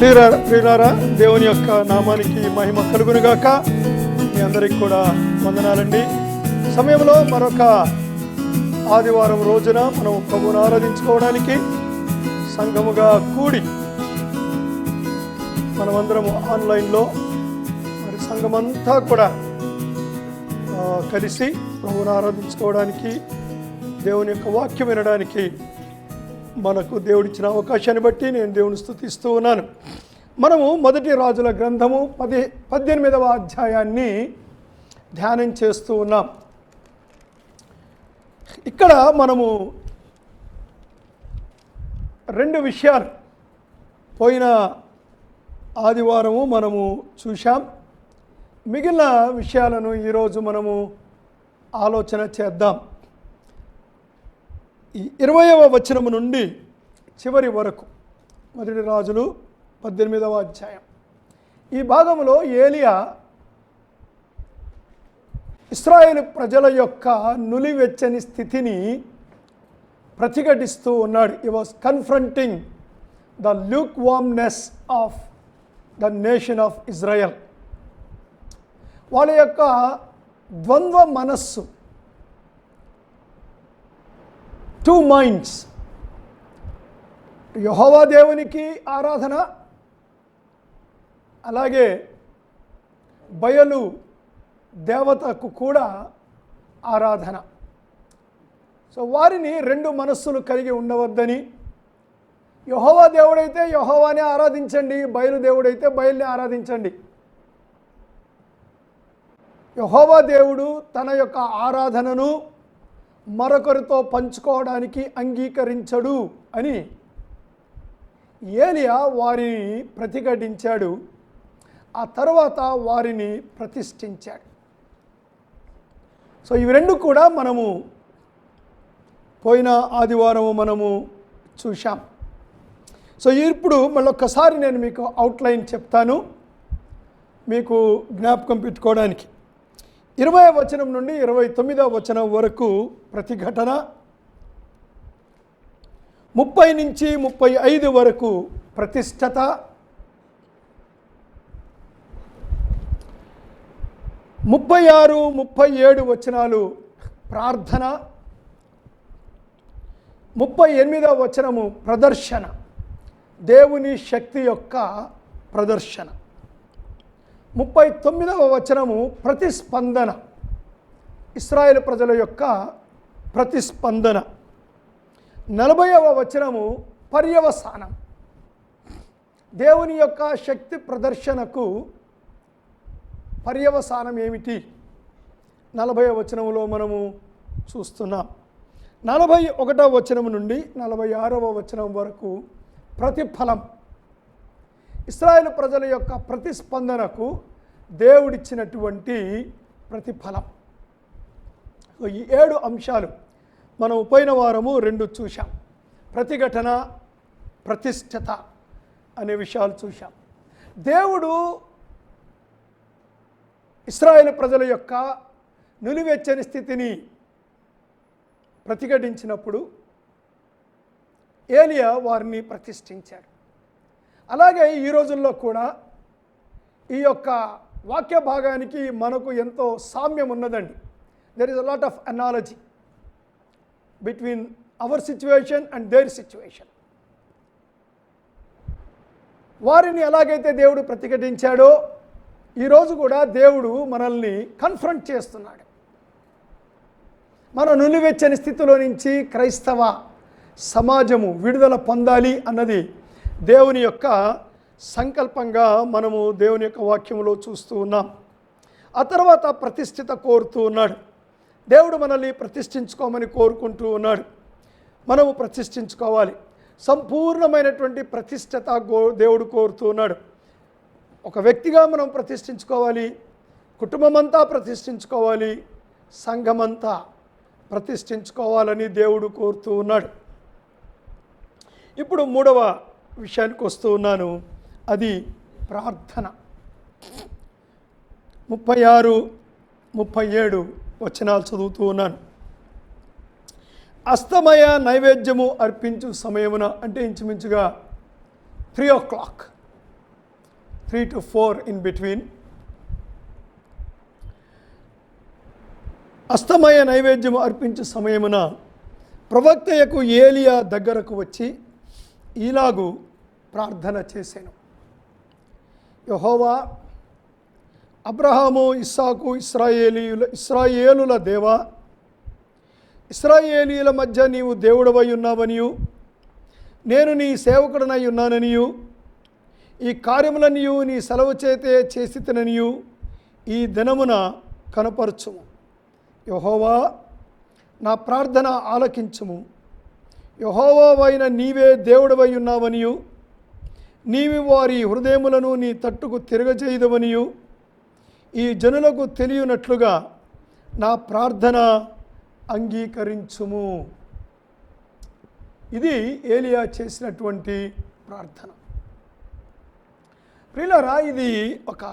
ప్రియులారా, దేవుని యొక్క నామానికి మహిమ కలుగునుగాక. మీ అందరికి కూడా వందనాలండి. సమయంలో మరొక ఆదివారం రోజున మనం ప్రభువును ఆరాధించుకోవడానికి సంఘముగా కూడి మనమందరము ఆన్లైన్లో మరి సంఘమంతా కూడా కలిసి ప్రభువును ఆరాధించుకోవడానికి, దేవుని యొక్క వాక్యం వినడానికి మనకు దేవుడిచ్చిన అవకాశాన్ని బట్టి నేను దేవుని స్తుతిస్తూ ఉన్నాను. మనము మొదటి రాజుల గ్రంథము 18వ అధ్యాయాన్ని ధ్యానం చేస్తూ ఉన్నాం. ఇక్కడ మనము రెండు విషయాలు పోయిన ఆదివారము మనము చూశాం. మిగిలిన విషయాలను ఈరోజు మనము ఆలోచన చేద్దాం. ఈ 20వ వచనము నుండి చివరి వరకు మొదటి రాజులు 18వ అధ్యాయం. ఈ భాగంలో ఏలియా ఇశ్రాయేలు ప్రజల యొక్క నులివెచ్చని స్థితిని ప్రతిఘటిస్తూ ఉన్నాడు. He was confronting the Luke warmness of the nation of Israel. వాళ్ళ యొక్క ద్వంద్వ మనస్సు, టూ మైండ్స్. యెహోవా దేవునికి ఆరాధన, అలాగే బయలు దేవతకు కూడా ఆరాధన. సో వారిని రెండు మనస్సులు కలిగి ఉండవద్దని, యెహోవా దేవుడైతే యెహోవానే ఆరాధించండి, బయలు దేవుడైతే బయలుని ఆరాధించండి. యెహోవా దేవుడు తన యొక్క ఆరాధనను మరొకరితో పంచుకోవడానికి అంగీకరించడు అని ఏలియా వారిని ప్రతిఘటించాడు. ఆ తర్వాత వారిని ప్రతిష్ఠించాడు. సో ఇవి రెండు కూడా మనము పోయిన ఆదివారము మనము చూశాం. సో ఇప్పుడు మళ్ళొక్కసారి నేను మీకు అవుట్లైన్ చెప్తాను, మీకు జ్ఞాపకం పెట్టుకోవడానికి. 20వ వచనం నుండి 29వ వచనం వరకు ప్రతిఘటన, 30 నుంచి 35 వరకు ప్రతిష్టత, 36, 37 వచనాలు ప్రార్థన, 38వ వచనము ప్రదర్శన, దేవుని శక్తి యొక్క ప్రదర్శన, 39వ వచనము ప్రతిస్పందన, ఇశ్రాయేలు ప్రజల యొక్క ప్రతిస్పందన, 40వ వచనము పర్యవసానం, దేవుని యొక్క శక్తి ప్రదర్శనకు పర్యవసానం ఏమిటి 40వ వచనంలో మనము చూస్తున్నాం. 41వ వచనం నుండి 46వ వచనం వరకు ప్రతిఫలం, ఇశ్రాయేలు ప్రజల యొక్క ప్రతిస్పందనకు దేవుడిచ్చినటువంటి ప్రతిఫలం. ఈ 7 అంశాలు మనం పోయిన వారము 2 చూశాం. ప్రతిఘటన, ప్రతిష్టత అనే విషయాలు చూశాం. దేవుడు ఇశ్రాయేలు ప్రజల యొక్క నులివెచ్చని స్థితిని ప్రతిఘటించినప్పుడు ఏలియా వారిని ప్రతిష్ఠించాడు. అలాగే ఈ రోజుల్లో కూడా ఈ యొక్క వాక్య భాగానికి మనకు ఎంతో సామ్యం ఉన్నదండి. There is a lot of analogy between our situation and their situation. వారిని ఎలాగైతే దేవుడు ప్రతిఘటించాడో ఈరోజు కూడా దేవుడు మనల్ని కన్ఫ్రంట్ చేస్తున్నాడు. మన నులివెచ్చని స్థితిలో నుంచి క్రైస్తవ సమాజము విడుదల పొందాలి అన్నది దేవుని యొక్క సంకల్పంగా మనము దేవుని యొక్క వాక్యంలో చూస్తూ ఉన్నాం. ఆ తర్వాత ప్రతిష్ఠిత కోరుతూ ఉన్నాడు. దేవుడు మనల్ని ప్రతిష్ఠించుకోమని కోరుకుంటూ ఉన్నాడు. మనము ప్రతిష్ఠించుకోవాలి. సంపూర్ణమైనటువంటి ప్రతిష్ఠత దేవుడు కోరుతూ ఉన్నాడు. ఒక వ్యక్తిగా మనం ప్రతిష్ఠించుకోవాలి, కుటుంబమంతా ప్రతిష్ఠించుకోవాలి, సంఘమంతా ప్రతిష్ఠించుకోవాలని దేవుడు కోరుతూ ఉన్నాడు. ఇప్పుడు 3వ విషయానికి వస్తూ ఉన్నాను, అది ప్రార్థన. 36, 37 వచనాలు చదువుతూ ఉన్నాను. అస్తమయ నైవేద్యము అర్పించు సమయమున, అంటే ఇంచుమించుగా 3 o'clock 3 to 4 in between. అస్తమయ నైవేద్యము అర్పించు సమయమున ప్రవక్తయకు ఏలియా దగ్గరకు వచ్చి ఇలాగు ప్రార్థన చేశాను. యెహోవా, అబ్రహాము, ఇస్సాకు, ఇశ్రాయేలుల దేవా, ఇశ్రాయేలీయుల మధ్య నీవు దేవుడవై ఉన్నావనియు నేను నీ సేవకుడనై ఉన్నాననియు ఈ కార్యములనియు నీ సెలవు చేతే చేసితననియు ఈ దినమున కనపరచుము. యెహోవా, నా ప్రార్థన ఆలకించుము. యెహోవావైన నీవే దేవుడవై ఉన్నావనియు నీవి వారి హృదయములను నీ తట్టుకు తిరగజేయుదవనియు ఈ జనులకు తెలియనట్లుగా నా ప్రార్థన అంగీకరించుము. ఇది ఏలియా చేసినటువంటి ప్రార్థన. ప్రియులారా, ఇది ఒక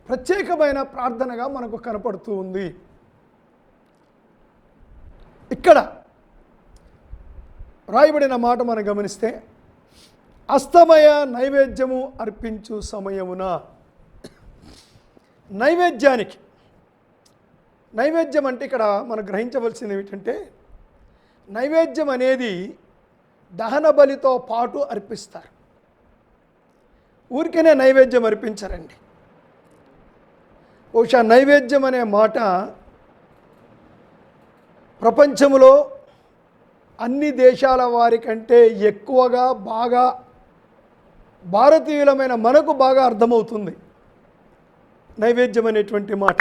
ప్రత్యేకమైన ప్రార్థనగా మనకు కనపడుతూ ఉంది. ఇక్కడ రాయబడిన మాట మనం గమనిస్తే, అస్తమయ నైవేద్యము అర్పించు సమయమున. నైవేద్యం అంటే ఇక్కడ మనం గ్రహించవలసింది ఏమిటంటే, నైవేద్యం అనేది దహన బలితో పాటు అర్పిస్తారు. ఊరికేనే నైవేద్యం అర్పించరండి. బహుశా నైవేద్యం అనే మాట ప్రపంచంలో అన్ని దేశాల వారి కంటే ఎక్కువగా బాగా భారతీయులమైన మనకు బాగా అర్థమవుతుంది నైవేద్యం అనేటువంటి మాట.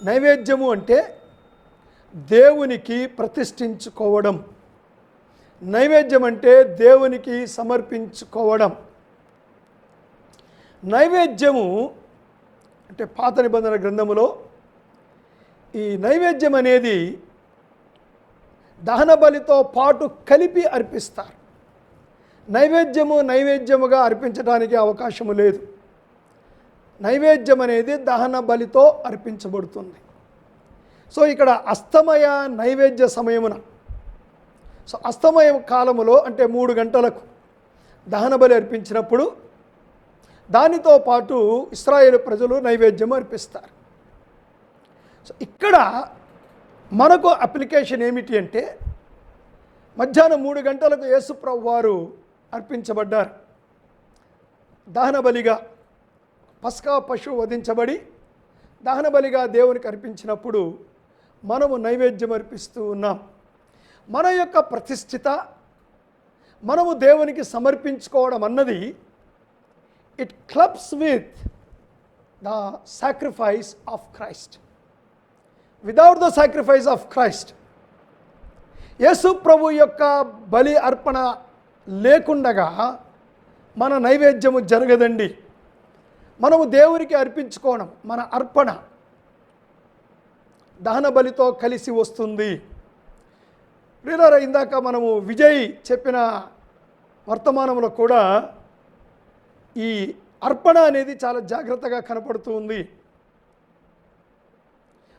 నైవేద్యము అంటే దేవునికి ప్రతిష్ఠించుకోవడం. నైవేద్యం అంటే దేవునికి సమర్పించుకోవడం. నైవేద్యము అంటే పాత నిబంధన గ్రంథములో ఈ నైవేద్యం అనేది దహన బలితో పాటు కలిపి అర్పిస్తారు. నైవేద్యముగా అర్పించడానికి అవకాశము లేదు. నైవేద్యం అనేది దహన బలితో అర్పించబడుతుంది. సో ఇక్కడ అస్తమయ నైవేద్య సమయమున, సో అస్తమయ కాలములో అంటే 3 గంటలకు దహన బలి అర్పించినప్పుడు దానితో పాటు ఇశ్రాయేలు ప్రజలు నైవేద్యం అర్పిస్తారు. సో ఇక్కడ మనకు అప్లికేషన్ ఏమిటి అంటే, మధ్యాహ్నం 3 గంటలకు యేసుప్రభు వారు అర్పించబడ్డారు. దహన బలిగా పస్కా పశువు వధించబడి దహన బలిగా దేవునికి అర్పించినప్పుడు మనము నైవేద్యం అర్పిస్తూ ఉన్నాం. మన యొక్క ప్రతిష్ఠిత మనము దేవునికి సమర్పించుకోవడం అన్నది it clubs with the sacrifice of Christ. Without the sacrifice of Christ, యేసు ప్రభు యొక్క బలి అర్పణ లేకుండగా మన నైవేద్యము జరగదండి. మనము దేవునికి అర్పించుకోవడం, మన అర్పణ దహన బలితో కలిసి వస్తుంది. ప్రియులారా, ఇందాక మనము విజయ్ చెప్పిన వర్తమానంలో కూడా ఈ అర్పణ అనేది చాలా జాగ్రత్తగా కనపడుతూ ఉంది.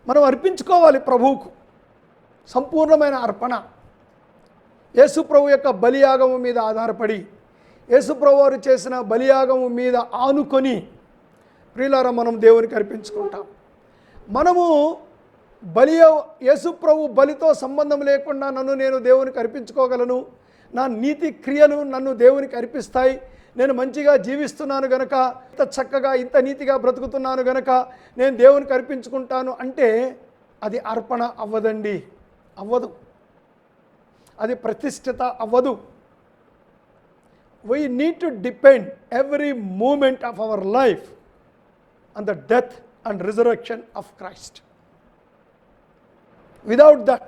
మనం అర్పించుకోవాలి ప్రభువుకు సంపూర్ణమైన అర్పణ. యేసు ప్రభు యొక్క బలియాగము మీద ఆధారపడి, యేసు ప్రభు వారు చేసిన బలియాగము మీద ఆనుకొని ప్రియులారా మనం దేవునికి అర్పించుకుంటాం. మనము యేసు ప్రభు బలితో సంబంధం లేకుండా నేను దేవునికి అర్పించుకోగలను, నా నీతి క్రియలు నన్ను దేవునికి అర్పిస్తాయి, నేను మంచిగా జీవిస్తున్నాను గనక, ఇంత చక్కగా ఇంత నీతిగా బ్రతుకుతున్నాను గనక నేను దేవునికి అర్పించుకుంటాను అంటే అది అర్పణ అవ్వదండి, అవ్వదు. అది ప్రతిష్ఠిత అవ్వదు. We need to depend every moment of our life on the death and resurrection of Christ. Without that,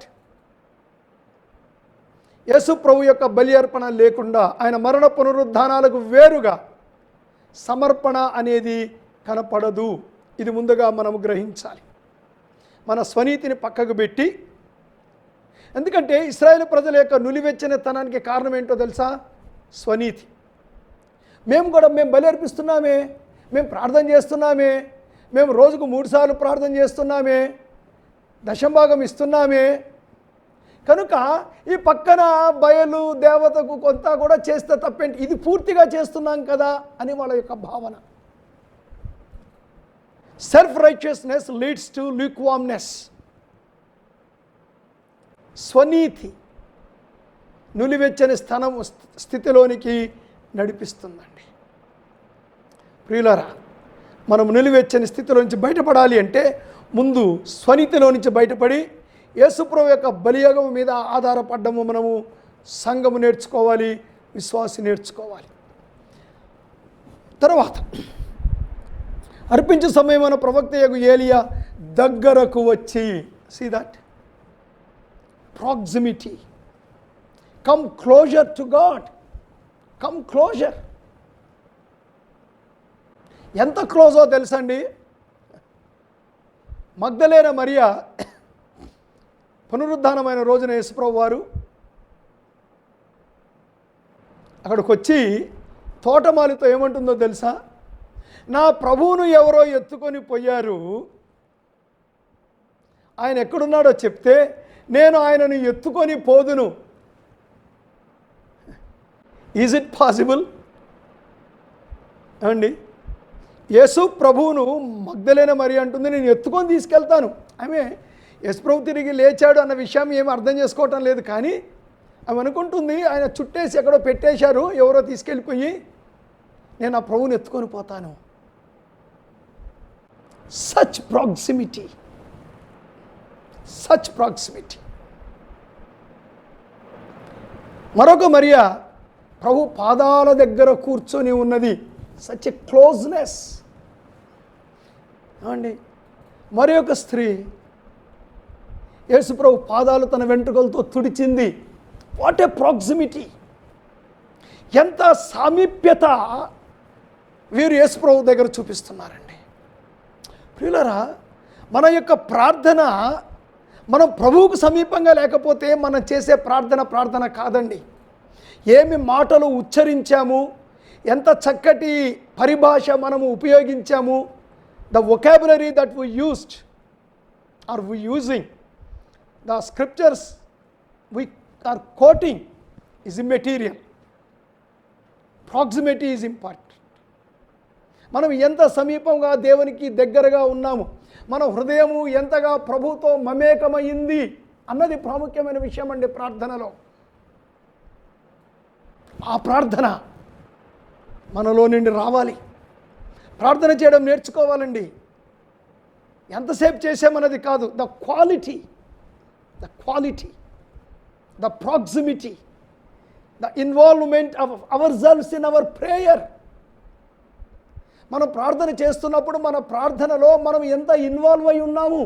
యేసు ప్రభు యొక్క బలి అర్పణ లేకుండా, ఆయన మరణ పునరుద్ధానాలకు వేరుగా సమర్పణ అనేది కనపడదు. ఇది ముందుగా మనము గ్రహించాలి. మన స్వనీతిని పక్కకు పెట్టి, ఎందుకంటే ఇశ్రాయేలు ప్రజల యొక్క నులివెచ్చనితనానికి కారణం ఏంటో తెలుసా? స్వనీతి. మేము బలి అర్పిస్తున్నామే, మేము ప్రార్థన చేస్తున్నామే, మేము రోజుకు 3 సార్లు ప్రార్థన చేస్తున్నామే, దశంభాగం ఇస్తున్నామే, కనుక ఈ పక్కన బయలు దేవతకు కొంత కూడా చేస్తే తప్పేంటి, ఇది పూర్తిగా చేస్తున్నాం కదా అని వాళ్ళ యొక్క భావన. Self righteousness leads to lukewarmness. స్వనీతి నులివెచ్చని స్థితిలోనికి నడిపిస్తుందండి. ప్రియులారా, మనం నిలువెచ్చని స్థితిలో నుంచి బయటపడాలి అంటే ముందు స్వనీతిలో నుంచి బయటపడి యేసుప్రభు యొక్క బలియాగం మీద ఆధారపడ్డము మనము సంఘము నేర్చుకోవాలి, విశ్వాసి నేర్చుకోవాలి. తర్వాత అర్పించే సమయం మన ప్రవక్త ఏలియా దగ్గరకు వచ్చి, see that proximity, come closer to God, come closer. ఎంత క్లోజో తెలుసండి. మగ్దలేన మరియా పునరుద్ధానమైన రోజున యేసుప్రభు వారు అక్కడికి వచ్చి తోటమాలితో ఏమంటుందో తెలుసా? నా ప్రభువును ఎవరో ఎత్తుకొని పోయారు, ఆయన ఎక్కడున్నాడో చెప్తే నేను ఆయనను ఎత్తుకొని పోదును. ఈజ్ ఇట్ పాసిబుల్ అండి? యేసు ప్రభువును మగ్దలేన మరియ అంటుంది, నేను ఎత్తుకొని తీసుకెళ్తాను. ఆమె యేసు ప్రభు తిరిగి లేచాడు అన్న విషయం ఏమి అర్థం చేసుకోవటం లేదు, కానీ ఆమె అనుకుంటుంది ఆయన చుట్టేసి ఎక్కడో పెట్టేశారు, ఎవరో తీసుకెళ్ళిపోయి నేను ఆ ప్రభువుని ఎత్తుకొని పోతాను. Such proximity, such proximity. మరొక మరియా ప్రభు పాదాల దగ్గర కూర్చొని ఉన్నది. సచ్ ఎ క్లోజ్నెస్ అండి. మరి ఒక స్త్రీ యేసుప్రభు పాదాలు తన వెంట్రుకలతో తుడిచింది. వాట్ ఏ ప్రాక్సిమిటీ, ఎంత సామీప్యత వీరు యేసుప్రభు దగ్గర చూపిస్తున్నారండి. ప్రియులారా, మన యొక్క ప్రార్థన మనం ప్రభువుకు సమీపంగా లేకపోతే మనం చేసే ప్రార్థన కాదండి. ఏమి మాటలు ఉచ్చరించాము, ఎంత చక్కటి పరిభాష మనము ఉపయోగించాము, the vocabulary that we used or we using, the scriptures we are quoting is immaterial. Proximity is important. మనం ఎంత సమీపంగా దేవునికి దగ్గరగా ఉన్నాము, మన హృదయము ఎంతగా ప్రభుతో మమేకమైంది అన్నది ప్రాముఖ్యమైన విషయం అండి ప్రార్థనలో. ఆ ప్రార్థన మనలో నుండి రావాలి. ప్రార్థన చేయడం నేర్చుకోవాలండి. ఎంతసేపు చేసామన్నది కాదు, the quality, the proximity, the involvement of our selves in our prayer. మనం ప్రార్థన చేస్తున్నప్పుడు మన ప్రార్థనలో మనం ఎంత ఇన్వాల్వ్ అయి ఉన్నాము,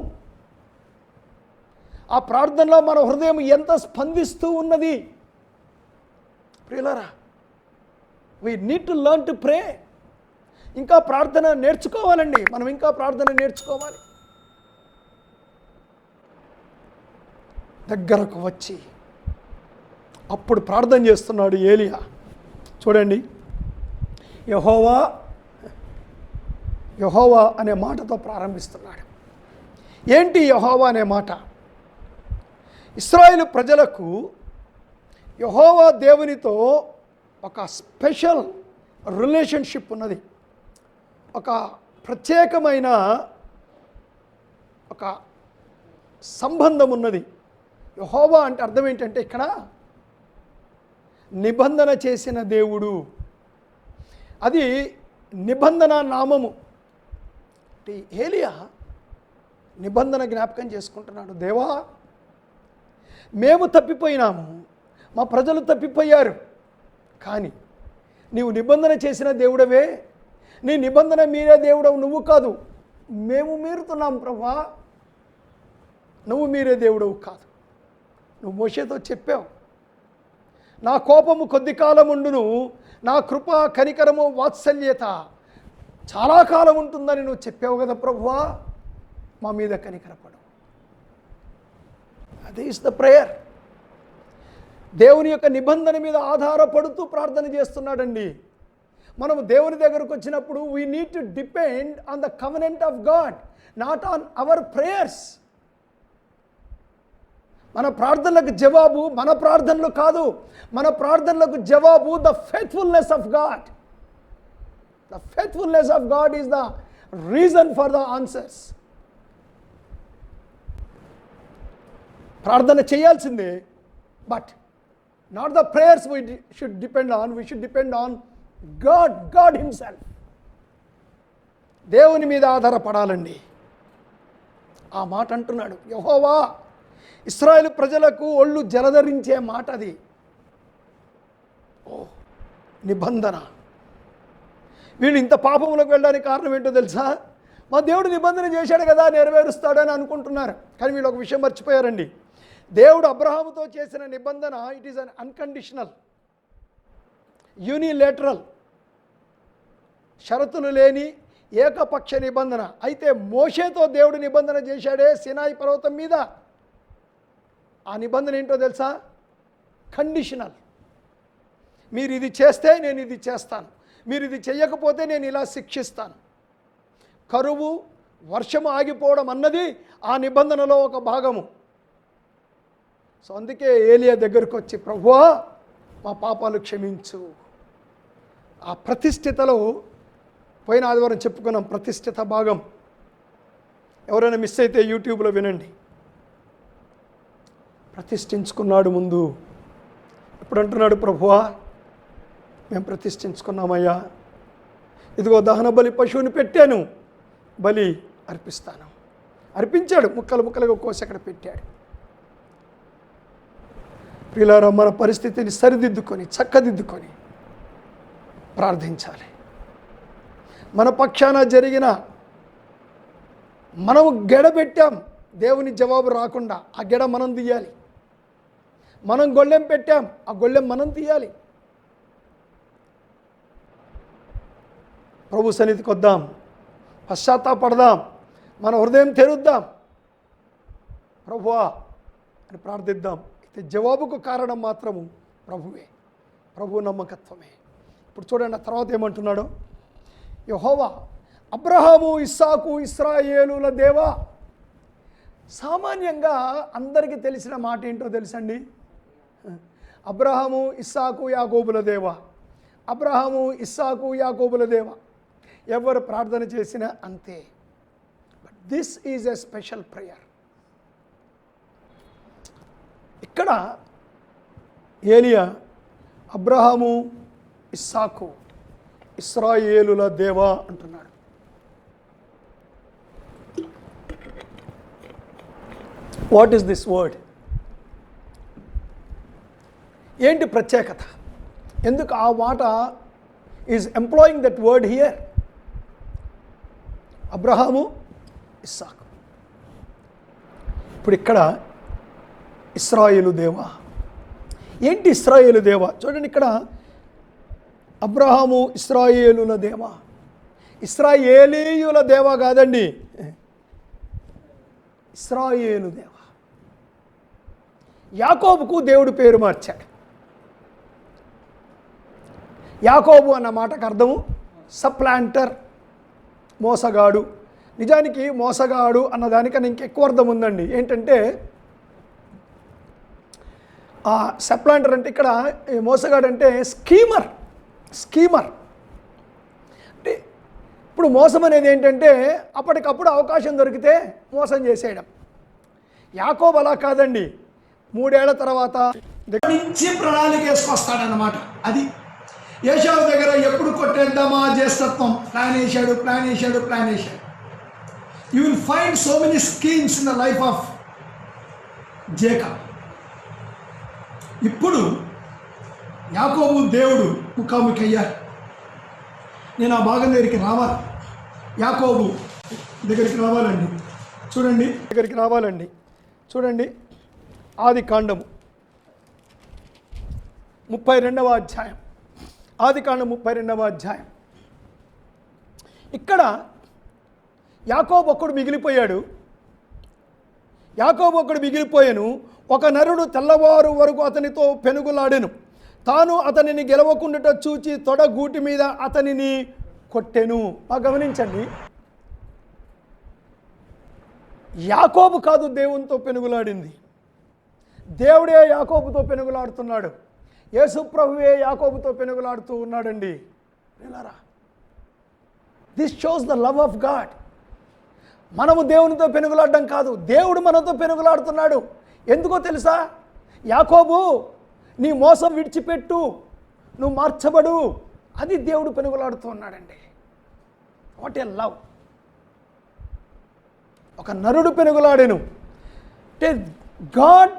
ఆ ప్రార్థనలో మన హృదయం ఎంత స్పందిస్తూ ఉన్నది. ప్రియులారా, we need to learn to pray. ఇంకా ప్రార్థన నేర్చుకోవాలండి. మనం ఇంకా ప్రార్థన నేర్చుకోవాలి. దగ్గరకు వచ్చి అప్పుడు ప్రార్థన చేస్తున్నాడు ఏలియా. చూడండి, యెహోవా యెహోవా అనే మాటతో ప్రారంభిస్తున్నాడు. ఏంటి యెహోవా అనే మాట? ఇశ్రాయేలు ప్రజలకు యెహోవా దేవునితో ఒక స్పెషల్ రిలేషన్షిప్ ఉన్నది, ఒక ప్రత్యేకమైన ఒక సంబంధం ఉన్నది. యెహోవా అంటే అర్థం ఏంటంటే ఇక్కడ నిబంధన చేసిన దేవుడు. అది నిబంధన నామము. ఏలియా నిబంధన జ్ఞాపకం చేసుకుంటున్నాడు. దేవా, మేము తప్పిపోయినాము, మా ప్రజలు తప్పిపోయారు, కానీ నీవు నిబంధన చేసిన దేవుడవే. నీ నిబంధన మీరే దేవుడవు, నువ్వు కాదు. మేము మీరుతున్నాం ప్రభువా, నువ్వు మీరే దేవుడవు కాదు. నువ్వు మోషేతో చెప్పావు, నా కోపము కొద్ది కాలం ఉండును, నా కృప కనికరము వాత్సల్యత చాలా కాలం ఉంటుందని నువ్వు చెప్పావు కదా ప్రభువా, మా మీద కనికరపడు. అది ఈస్ ద ప్రేయర్. దేవుని యొక్క నిబంధన మీద ఆధారపడుతూ ప్రార్థన చేస్తున్నాడండి. మనం దేవుని దగ్గరకు వచ్చినప్పుడు we need to depend on the covenant of God, not on our prayers. మన ప్రార్థనలకు జవాబు మన ప్రార్థనలు కాదు, మన ప్రార్థనలకు జవాబు the faithfulness of God. The faithfulness of God is the reason for the answers. ప్రార్థన చేయాల్సిందే, but not the prayers we should depend on, we should depend on God himself. దేవుని మీద ఆధారపడాలండి. ఆ మాట అంటున్నాడు యెహోవా. ఇశ్రాయేలు ప్రజలకు ఒళ్ళు జలధరించే మాట అది. ఓ నిబంధన. వీళ్ళు ఇంత పాపంలోకి వెళ్ళడానికి కారణం ఏంటో తెలుసా? మా దేవుడు నిబంధన చేశాడు కదా, నెరవేరుస్తాడని అనుకుంటున్నారు. కానీ వీళ్ళు ఒక విషయం మర్చిపోయారండి. దేవుడు అబ్రహాముతో చేసిన నిబంధన it is an unconditional, unilateral, షరతులు లేని ఏకపక్ష నిబంధన. అయితే మోషేతో దేవుడు నిబంధన చేశాడే సినాయి పర్వతం మీద. ఆ నిబంధన ఏంటో తెలుసా? కండిషనల్. మీరు ఇది చేస్తే నేను ఇది చేస్తాను, మీరు ఇది చెయ్యకపోతే నేను ఇలా శిక్షిస్తాను. కరువు, వర్షం ఆగిపోవడం అన్నది ఆ నిబంధనలో ఒక భాగము. సో అందుకే ఏలియా దగ్గరకు వచ్చి ప్రభువా మా పాపాలు క్షమించు. ఆ ప్రతిష్ఠితలో పోయిన ఆదివారం చెప్పుకున్నాం, ప్రతిష్ఠిత భాగం. ఎవరైనా మిస్ అయితే యూట్యూబ్లో వినండి. ప్రతిష్ఠించుకున్నాడు ముందు. ఇప్పుడు అంటున్నాడు ప్రభువా మేము ప్రతిష్ఠించుకున్నామయ్యా, ఇదిగో దహన బలి పశువుని పెట్టాను, బలి అర్పిస్తాను. అర్పించాడు, ముక్కలు ముక్కలుగా కోసి అక్కడ పెట్టాడు. ప్రియులారా, మన పరిస్థితిని సరిదిద్దుకొని చక్కదిద్దుకొని ప్రార్థించాలి. మన పక్షాన జరిగిన మనము గెడ పెట్టాం, దేవుని జవాబు రాకుండా ఆ గెడ మనం తీయాలి. మనం గొళ్ళెం పెట్టాం, ఆ గొళ్ళెం మనం తీయాలి. ప్రభు సన్నిధికి వద్దాం, పశ్చాత్తాపడదాం, మన హృదయం తెరుద్దాం, ప్రభువా అని ప్రార్థిద్దాం. అయితే జవాబుకు కారణం మాత్రము ప్రభువే, ప్రభు నమ్మకత్వమే. ఇప్పుడు చూడండి ఆ తర్వాత ఏమంటున్నాడో. యెహోవా అబ్రహాము, ఇస్సాకు, ఇశ్రాయేలుల దేవా. సామాన్యంగా అందరికీ తెలిసిన మాట ఏంటో తెలుసండి? అబ్రహాము, ఇస్సాకు, యాకోబుల దేవా. అబ్రహాము, ఇస్సాకు, యాకోబుల దేవా. ఎవరు ప్రార్థన చేసినా అంతే. But this is a special prayer. ఇక్కడ ఏలియా అబ్రహాము, ఇస్సాకు, ఇశ్రాయేలుల దేవా అంటున్నాడు. What is this word? ఏంటి ప్రత్యేకత? ఎందుకు ఆ మాట is employing that word here? అబ్రహాము, ఇస్సాకు. ఇప్పుడు ఇక్కడ ఇశ్రాయేలు దేవా. ఏంటి ఇశ్రాయేలు దేవా? చూడండి ఇక్కడ అబ్రహాము, ఇశ్రాయేలుల దేవా. ఇశ్రాయేలీయుల దేవా కాదండి, ఇశ్రాయేలు దేవా. యాకోబుకు దేవుడు పేరు మార్చాడు. యాకోబు అన్న మాటకు అర్థము సప్లాంటర్, మోసగాడు. నిజానికి మోసగాడు అన్నదానికన్నా ఇంకెక్కువ అర్థం ఉందండి. ఏంటంటే ఆ సప్లాంటర్ అంటే ఇక్కడ మోసగాడు అంటే స్కీమర్. అంటే ఇప్పుడు మోసం అనేది ఏంటంటే అప్పటికప్పుడు అవకాశం దొరికితే మోసం చేసేయడం. యాకోబు అలా కాదండి, 3 ఏళ్ల తర్వాత దగ్గర నుంచి ప్రణాళిక వేసుకొస్తాడనమాట. అది ఏశావు దగ్గర ఎప్పుడు కొట్టేద్దామా జ్యేష్ఠత్వం ప్లాన్ వేశాడు. You will find so many schemes in the life of Jacob. ఇప్పుడు యాకోబు దేవుడు ముఖాముఖి అయ్యారు. నేను ఆ భాగం దగ్గరికి రావాలి, యాకోబు దగ్గరికి రావాలండి. చూడండి ఆది కాండము 32వ అధ్యాయం. ఆది కాండం 32వ అధ్యాయం. ఇక్కడ యాకోబు ఒక్కడు మిగిలిపోయాను. ఒక నరుడు తెల్లవారు వరకు అతనితో పెనుగులాడెను. తాను అతనిని గెలవకుండుట చూచి తొడ గూటి మీద అతనిని కొట్టెను. గమనించండి, యాకోబు కాదు దేవునితో పెనుగులాడింది, దేవుడే యాకోబుతో పెనుగులాడుతున్నాడు. యేసు ప్రభువే యాకోబుతో పెనుగులాడుతూ ఉన్నాడండి. విన్నారా? This shows the love of God. మనము దేవునితో పెనుగులాడడం కాదు, దేవుడు మనతో పెనుగులాడుతున్నాడు. ఎందుకో తెలుసా? యాకోబు, నీ మోసం విడిచిపెట్టు, నువ్వు మార్చబడు, అది దేవుడు పెనుగులాడుతూ ఉన్నాడండి. What a love! ఒక నరుడు పెనుగులాడెను అంటే గాడ్,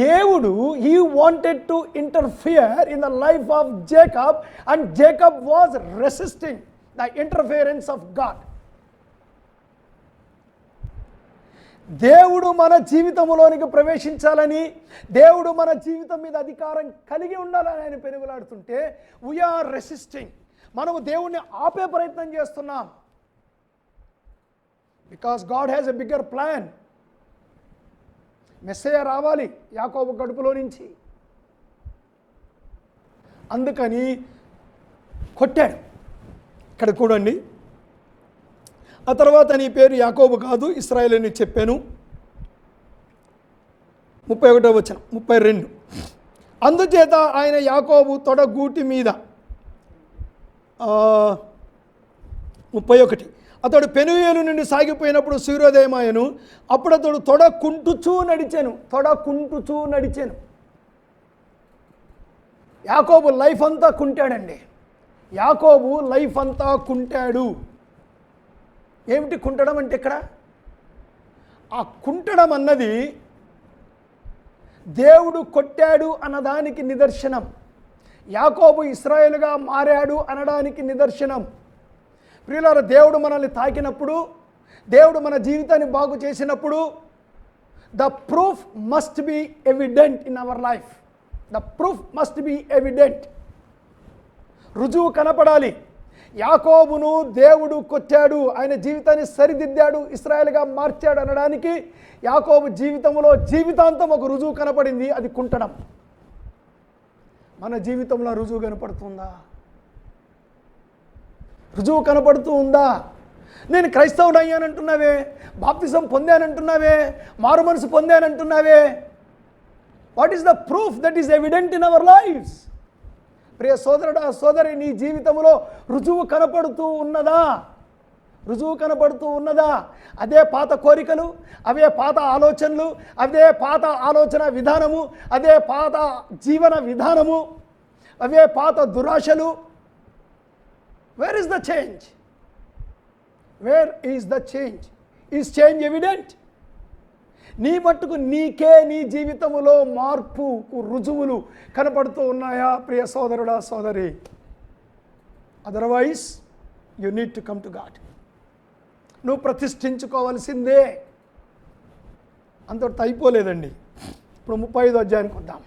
దేవుడు, he wanted to interfere in the life of Jacob and Jacob was resisting the interference of God. దేవుడు మన జీవితంలోనికి ప్రవేశించాలని, దేవుడు మన జీవితం మీద అధికారం కలిగి ఉండాలని ఆయన పెనుగులాడుతుంటే వీఆర్ రెసిస్టింగ్. మనము దేవుణ్ణి ఆపే ప్రయత్నం చేస్తున్నాం. Because God has a bigger plan. Messiah రావాలి యాకోబు కడుపులో నుంచి, అందుకని కొట్టాడు. ఇక్కడ చూడండి, ఆ తర్వాత నీ పేరు యాకోబు కాదు ఇశ్రాయేలు అని చెప్పాను. 31వ వచనం, 32. అందుచేత ఆయన యాకోబు తొడగూటి మీద 31, అతడు పెనుయేలు నుండి సాగిపోయినప్పుడు సూర్యోదయమాయను, అప్పుడు అతడు తొడకుంటుచూ నడిచాను. యాకోబు లైఫ్ అంతా కుంటాడండి. యాకోబు లైఫ్ అంతా కుంటాడు. ఏమిటి కుంటడం అంటే? ఇక్కడ ఆ కుంటడం అన్నది దేవుడు కొట్టాడు అన్నదానికి నిదర్శనం. యాకోబు ఇశ్రాయేలుగా మారాడు అనడానికి నిదర్శనం. ప్రియులారా, దేవుడు మనల్ని తాకినప్పుడు, దేవుడు మన జీవితాన్ని బాగు చేసినప్పుడు the proof must be evident in our life. The proof must be evident. రుజువు కనపడాలి. యాకోబును దేవుడు కొట్టాడు, ఆయన జీవితాన్ని సరిదిద్దాడు, ఇశ్రాయేలుగా మార్చాడు అనడానికి యాకోబు జీవితంలో జీవితాంతం ఒక రుజువు కనపడింది, అది కుంటడం. మన జీవితంలో రుజువు కనపడుతుందా? రుజువు కనపడుతూ ఉందా? నేను క్రైస్తవుడు అయ్యానంటున్నావే, బాప్తిజం పొందానంటున్నావే, మారు మనసు పొందానంటున్నావే. What is the proof that is evident in our lifes? ప్రియ సోదరుడా, సోదరి, నీ జీవితంలో రుజువు కనపడుతూ ఉన్నదా? రుజువు కనపడుతూ ఉన్నదా? అదే పాత కోరికలు, అవే పాత ఆలోచనలు, అదే పాత ఆలోచన విధానము, అదే పాత జీవన విధానము, అవే పాత దురాశలు. Where is the change? Where is the change? Is change evident? నీ మట్టుకు నీకే నీ జీవితంలో మార్పుకు రుజువులు కనపడుతూ ఉన్నాయా ప్రియ సోదరుడా, సోదరి? Otherwise you need to come to God. నువ్వు ప్రతిష్ఠించుకోవాల్సిందే. అంతటితో అయిపోలేదండి. ఇప్పుడు 35వ అధ్యాయానికి వద్దాం.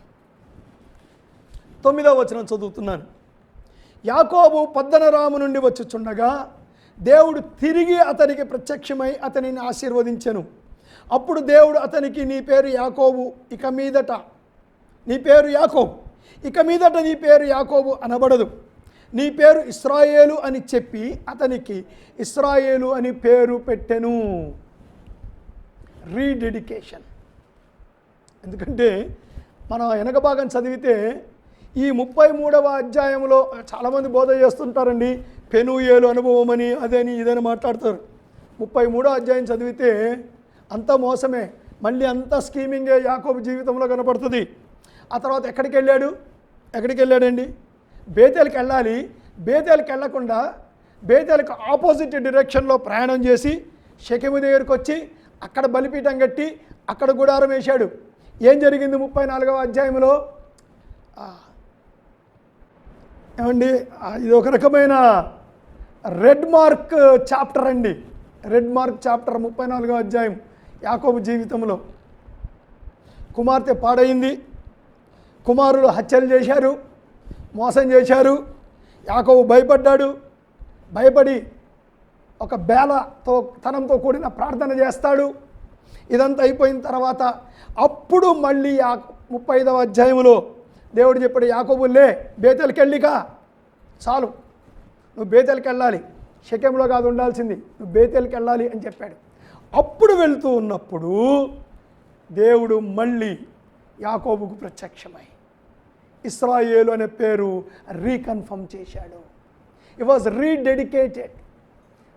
9వ వచనం చదువుతున్నాను. యాకోబు పద్దనరాము నుండి వచ్చుచుండగా దేవుడు తిరిగి అతనికి ప్రత్యక్షమై అతనిని ఆశీర్వదించెను. అప్పుడు దేవుడు అతనికి, నీ పేరు యాకోబు, ఇక మీదట నీ పేరు యాకోబు, ఇక మీదట నీ పేరు యాకోబు అనబడదు, నీ పేరు ఇశ్రాయేలు అని చెప్పి అతనికి ఇశ్రాయేలు అని పేరు పెట్టెను. రీడెడికేషన్. ఎందుకంటే మనం వెనక భాగం చదివితే ఈ 33వ అధ్యాయంలో చాలామంది బోధ చేస్తుంటారండి, పెనుయేలు అనుభవం అని అదని ఇదని మాట్లాడతారు. 33వ అధ్యాయం చదివితే అంత మోసమే, మళ్ళీ అంత స్కీమింగే యాకోబు జీవితంలో కనపడుతుంది. ఆ తర్వాత ఎక్కడికి వెళ్ళాడండి? బేతేలుకి వెళ్ళాలి. బేతేలుకి వెళ్ళకుండా బేతేలుకు ఆపోజిట్ డైరెక్షన్లో ప్రయాణం చేసి షెకెము దగ్గరికి వచ్చి అక్కడ బలిపీఠం కట్టి అక్కడ గుడారం వేశాడు. ఏం జరిగింది 34వ అధ్యాయంలో? ఏమండి, ఇది ఒక రకమైన రెడ్ మార్క్ చాప్టర్ అండి. రెడ్ మార్క్ చాప్టర్ 34వ అధ్యాయం యాకోబు జీవితంలో. కుమార్తె పాడైంది, కుమారులు హత్యలు చేశారు, మోసం చేశారు. యాకోబు భయపడ్డాడు. భయపడి ఒక తనంతో కూడిన ప్రార్థన చేస్తాడు. ఇదంతా అయిపోయిన తర్వాత అప్పుడు మళ్ళీ 35వ అధ్యాయంలో దేవుడు చెప్పాడు, యాకోబు లే, బేతేలుకి వెళ్ళికా, చాలు, నువ్వు బేతేలుకి వెళ్ళాలి, షెకెంలో కాదు ఉండాల్సింది, నువ్వు బేతేలుకి వెళ్ళాలి అని చెప్పాడు. అప్పుడు వెళ్తూ ఉన్నప్పుడు దేవుడు మళ్ళీ యాకోబుకు ప్రత్యక్షమై ఇశ్రాయేలు అనే పేరు రీకన్ఫర్మ్ చేశాడు. It was rededicated.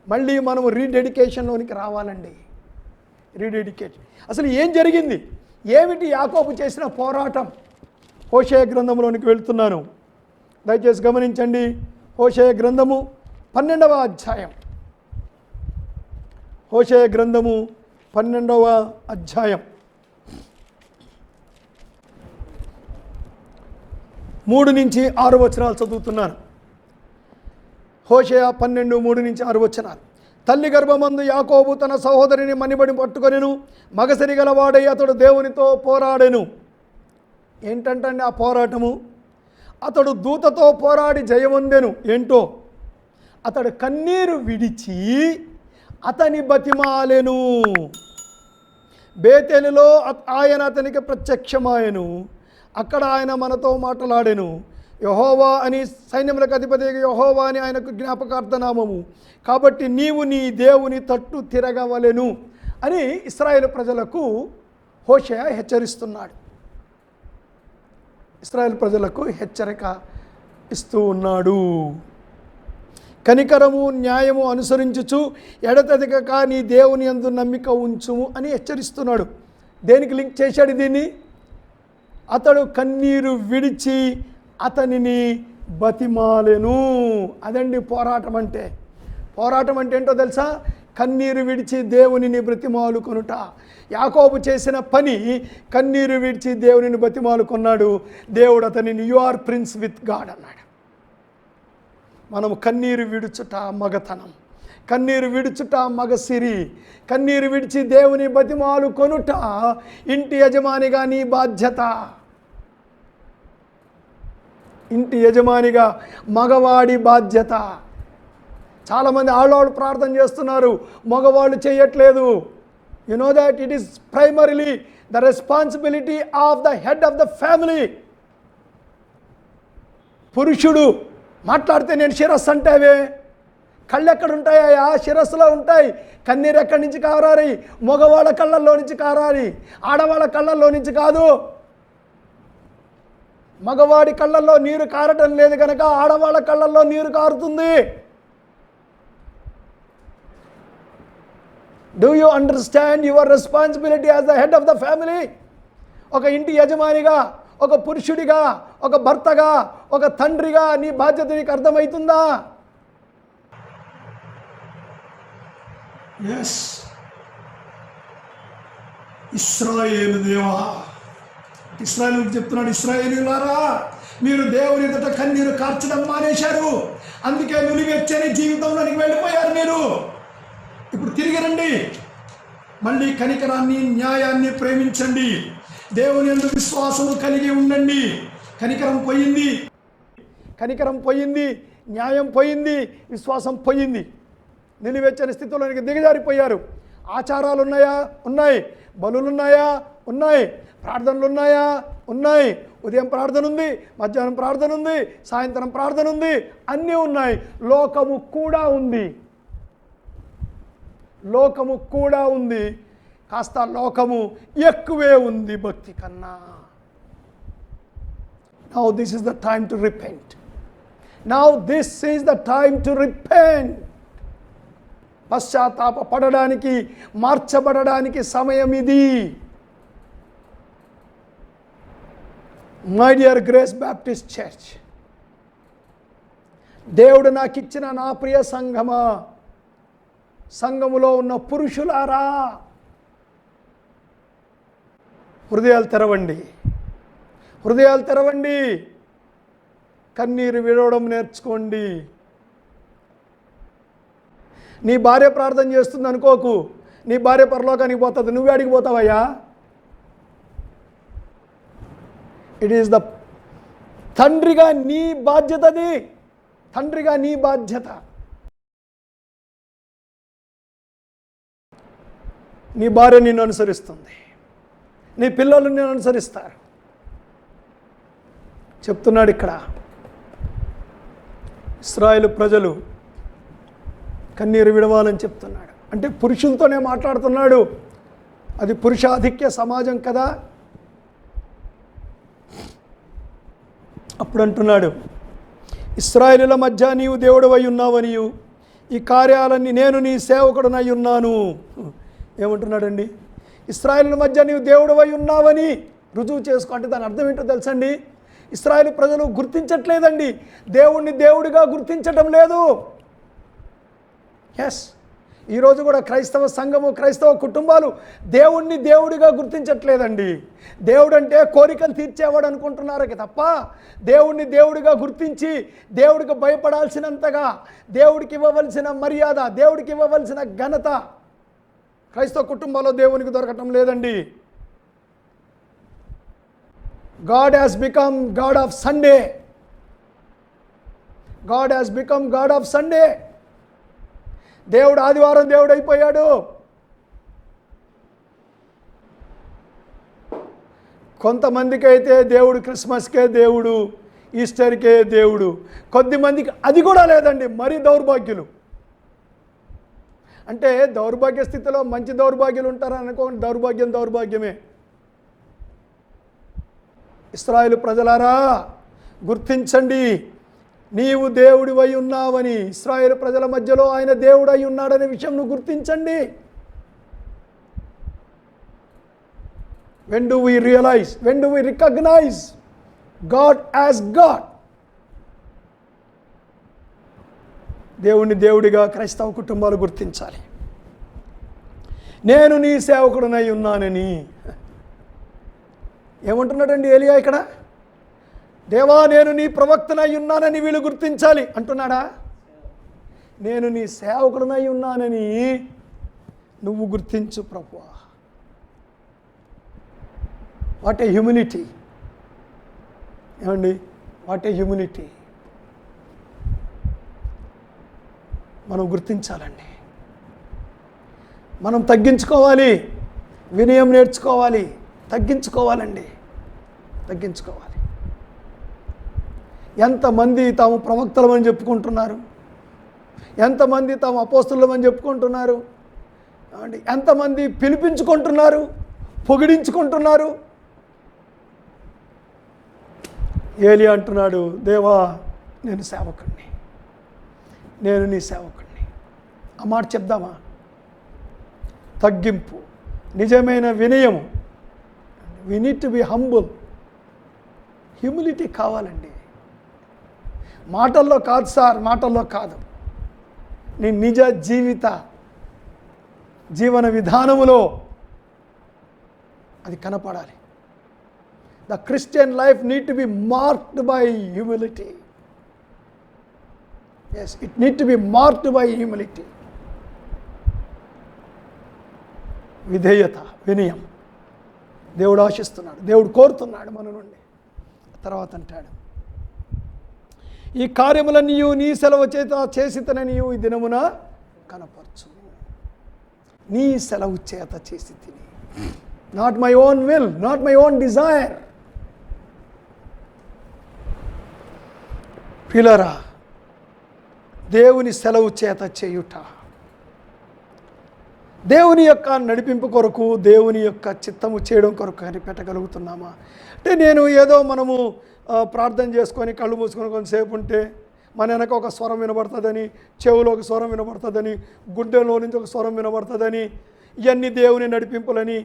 మళ్ళీ మనము రీడెడికేషన్లోనికి రావాలండి. రీడెడికేట్ అసలు ఏం జరిగింది, ఏమిటి యాకోబు చేసిన పోరాటం? హోషేయ గ్రంథంలోనికి వెళ్తున్నాను, దయచేసి గమనించండి. హోషేయ గ్రంథము 12వ అధ్యాయం. హోషేయ గ్రంథము 12వ అధ్యాయం 3 నుంచి 6 వచనాలు చదువుతున్నాను. హోషేయ 12, 3 నుంచి 6 వచనాలు. తల్లి గర్భమందు యాకోబు తన సహోదరిని మనిబడి పట్టుకొనెను, మగసిరి గలవాడై అతడు దేవునితో పోరాడెను. ఏంటంటే ఆ పోరాటము? అతడు దూతతో పోరాడి జయమొందెను. ఏంటో? అతడు కన్నీరు విడిచి అతని బతిమాలెను. బేతేలులో ఆయన అతనికి ప్రత్యక్షమాయెను. అక్కడ ఆయన మనతో మాట్లాడెను. యెహోవా అని, సైన్యములకు అధిపతి యెహోవా అని ఆయనకు జ్ఞాపకార్థనామము. కాబట్టి నీవు నీ దేవుని తట్టు తిరగవలెను అని ఇశ్రాయేలు ప్రజలకు హోషేయ హెచ్చరిస్తున్నాడు. ఇశ్రాయేలు ప్రజలకు హెచ్చరిక ఇస్తూ ఉన్నాడు. కనికరము న్యాయము అనుసరించుచు ఎడతెగక నీ దేవుని యందు నమ్మిక ఉంచుము అని హెచ్చరిస్తున్నాడు. దేనికి లింక్ చేశాడు దీన్ని? అతడు కన్నీరు విడిచి అతనిని బతిమాలెను. అదండి పోరాటం అంటే. పోరాటం అంటే ఏంటో తెలుసా? కన్నీరు విడిచి దేవునిని బ్రతిమాలుకొనుట. యాకోబు చేసిన పని కన్నీరు విడిచి దేవునిని బతిమాలుకొన్నాడు. దేవుడు అతనిని you are prince with God అన్నాడు. మనము కన్నీరు విడుచుట మగతనం, కన్నీరు విడుచుట మగసిరి, కన్నీరు విడిచి దేవుని బతిమాలుకొనుట ఇంటి యజమానిగా నీ బాధ్యత. ఇంటి యజమానిగా మగవాడి బాధ్యత. చాలామంది ఆడవాళ్ళు ప్రార్థన చేస్తున్నారు, మగవాళ్ళు చేయట్లేదు. You know that it is primarily the responsibility of the head of the family. పురుషుడు మాట్లాడితే నేను శిరస్సు అంటావే, కళ్ళు ఎక్కడ ఉంటాయా? శిరస్సులో ఉంటాయి. కన్నీరు ఎక్కడి నుంచి కారాలి? మగవాళ్ళ కళ్ళల్లో నుంచి కారాలి, ఆడవాళ్ళ కళ్ళల్లో నుంచి కాదు. మగవాడి కళ్ళల్లో నీరు కారటం లేదు కనుక ఆడవాళ్ళ కళ్ళల్లో నీరు కారుతుంది. Do you understand your responsibility as the head of the family? ఒక ఇంటి యజమానిగా, ఒక పురుషుడిగా, ఒక భర్తగా, ఒక తండ్రిగా నీ బాధ్యత నీకు అర్థమవుతుందా? ఎస్. ఇశ్రాయేలు దేవా, ఇశ్రాయేలు చెప్తున్నాడు, ఇశ్రాయేలులారా మీరు దేవుని ఎదుట కన్నీరు కార్చడం మానేశారు, అందుకే నులివెచ్చని జీవితంలోనికి వెళ్ళిపోయారు. మీరు ఇప్పుడు తిరిగి రండి, మళ్ళీ కనికరాన్ని న్యాయాన్ని ప్రేమించండి, దేవుని యందు విశ్వాసము కలిగి ఉండండి. కనికరం పోయింది, కనికరం పోయింది, న్యాయం పోయింది, విశ్వాసం పోయింది. నిలివెచ్చని స్థితిలోనికి దిగజారిపోయారు. ఆచారాలు ఉన్నాయా? ఉన్నాయి. బలులు ఉన్నాయా? ఉన్నాయి. ప్రార్థనలు ఉన్నాయా? ఉన్నాయి. ఉదయం ప్రార్థన ఉంది, మధ్యాహ్నం ప్రార్థన ఉంది, సాయంత్రం ప్రార్థన ఉంది, అన్నీ ఉన్నాయి. లోకము కూడా ఉంది, లోకము కూడా ఉంది. కాస్త లోకము ఎక్కువే ఉంది భక్తి కన్నా. Now this is the time to repent. Now this is the time to repent. పశ్చాత్తాప పడడానికి, మార్చబడడానికి సమయం ఇది. My dear grace Baptist church, దేవుడు నాకు ఇచ్చిన నా ప్రియ సంఘమా, సంఘములో ఉన్న పురుషులారా, హృదయాలు తెరవండి, హృదయాలు తెరవండి. కన్నీరు విడవడం నేర్చుకోండి. నీ భార్య ప్రార్థన చేస్తుంది అనుకోకు, నీ భార్య పరలోకానికి పోతుంది, నువ్వే అడిగి పోతావయ్యా. ఇట్ ఈస్ ద తండ్రిగా నీ బాధ్యతది, తండ్రిగా నీ బాధ్యత. నీ భార్య నిన్ను అనుసరిస్తుంది, నీ పిల్లలు నిన్ను అనుసరిస్తారు. చెప్తున్నాడు ఇక్కడ, ఇశ్రాయేలు ప్రజలు కన్నీరు విడవాలని చెప్తున్నాడు. అంటే పురుషులతోనే మాట్లాడుతున్నాడు. అది పురుషాధిక్య సమాజం కదా. అప్పుడు అంటున్నాడు, ఇశ్రాయేలుల మధ్య నీవు దేవుడవై ఉన్నావనియు ఈ కార్యాలన్నీ నేను నీ సేవకుడనై ఉన్నాను. ఏమంటున్నాడండి? ఇశ్రాయేలుల మధ్య నీవు దేవుడవై ఉన్నావని రుజువు చేసుకో. అంటే దాని అర్థం ఏంటో తెలుసండి? ఇశ్రాయేలు ప్రజలు గుర్తించట్లేదండి, దేవుణ్ణి దేవుడిగా గుర్తించటం లేదు. ఎస్, ఈరోజు కూడా క్రైస్తవ సంఘము, క్రైస్తవ కుటుంబాలు దేవుణ్ణి దేవుడిగా గుర్తించట్లేదండి. దేవుడు అంటే కోరికలు తీర్చేవాడు అనుకుంటున్నారు తప్ప దేవుణ్ణి దేవుడిగా గుర్తించి దేవుడికి భయపడాల్సినంతగా, దేవుడికి ఇవ్వవలసిన మర్యాద, దేవుడికి ఇవ్వవలసిన ఘనత క్రైస్తవ కుటుంబాల్లో దేవునికి దొరకటం లేదండి. God has become God of Sunday. God has become God of Sunday. దేవుడు ఆదివారం దేవుడు అయిపోయాడు. కొంతమందికి అయితే దేవుడు క్రిస్మస్కే దేవుడు, ఈస్టర్కే దేవుడు. కొద్దిమందికి అది కూడా లేదండి, మరీ దౌర్భాగ్యులు. అంటే దౌర్భాగ్య స్థితిలో మంచి దౌర్భాగ్యులు ఉంటారని అనుకోండి, దౌర్భాగ్యమే. ఇశ్రాయేలు ప్రజలారా గుర్తించండి, నీవు దేవుడివై ఉన్నావని. ఇశ్రాయేలు ప్రజల మధ్యలో ఆయన దేవుడై ఉన్నాడనే విషయం నువ్వు గుర్తించండి. When do we realize, when do we recognize God as God? దేవుణ్ణి దేవుడిగా క్రైస్తవ కుటుంబాలు గుర్తించాలి. నేను నీ సేవకుడనై ఉన్నానని ఏమంటున్నాడండి ఏలియా ఇక్కడ? దేవా, నేను నీ ప్రవక్తనై ఉన్నానని వీళ్ళు గుర్తించాలి అంటున్నాడా? నేను నీ సేవకుడనై ఉన్నానని నువ్వు గుర్తించు ప్రభువా. వాట్ ఏ హ్యూమిలిటీ ఏమండి, వాట్ ఏ హ్యూమిలిటీ. మనం గుర్తించాలండి, మనం తగ్గించుకోవాలి, వినయం నేర్చుకోవాలి, తగ్గించుకోవాలండి, తగ్గించుకోవాలి. ఎంతమంది తాము ప్రవక్తలమని చెప్పుకుంటున్నారు, ఎంతమంది తాము అపోస్తులమని చెప్పుకుంటున్నారు, ఎంతమంది పిలిపించుకుంటున్నారు, పొగిడించుకుంటున్నారు. ఏలియా అంటున్నాడు, దేవా నేను సేవకుడిని, నేను నీ సేవకుడిని. ఆ మాట చెప్దామా? తగ్గింపు, నిజమైన వినయము. We need to be humble. Humility కావాలండి. మాటల్లో కాదు సార్, మాటల్లో కాదు, నీ నిజ జీవన విధానములో అది కనపడాలి. The Christian life need to be marked by humility. Yes, it need to be marked by humility. విధేయత, వినయం దేవుడు ఆశిస్తున్నాడు, దేవుడు కోరుతున్నాడు మన నుండి. తర్వాత అంటాడు, ఈ కార్యములన్నీ నీ సెలవు చేత చేసితనని ఈ దినమున కనపరచు. నీ సెలవు చేత చేసి తిని, not my own will, not my own desire. పిల్లరా, దేవుని సెలవు చేత చేయుట, దేవుని యొక్క నడిపింపు కొరకు, దేవుని యొక్క చిత్తము చేయడం కొరకు కనిపెట్టగలుగుతున్నామా? అంటే నేను ఏదో మనము ప్రార్థన చేసుకొని కళ్ళు మూసుకొని కొంతసేపు ఉంటే మన వెనక ఒక స్వరం వినబడుతుందని, చెవులో ఒక స్వరం వినబడుతుందని, గుడ్డెలో నుంచి ఒక స్వరం వినబడుతుందని, ఇవన్నీ దేవుని నడిపింపులని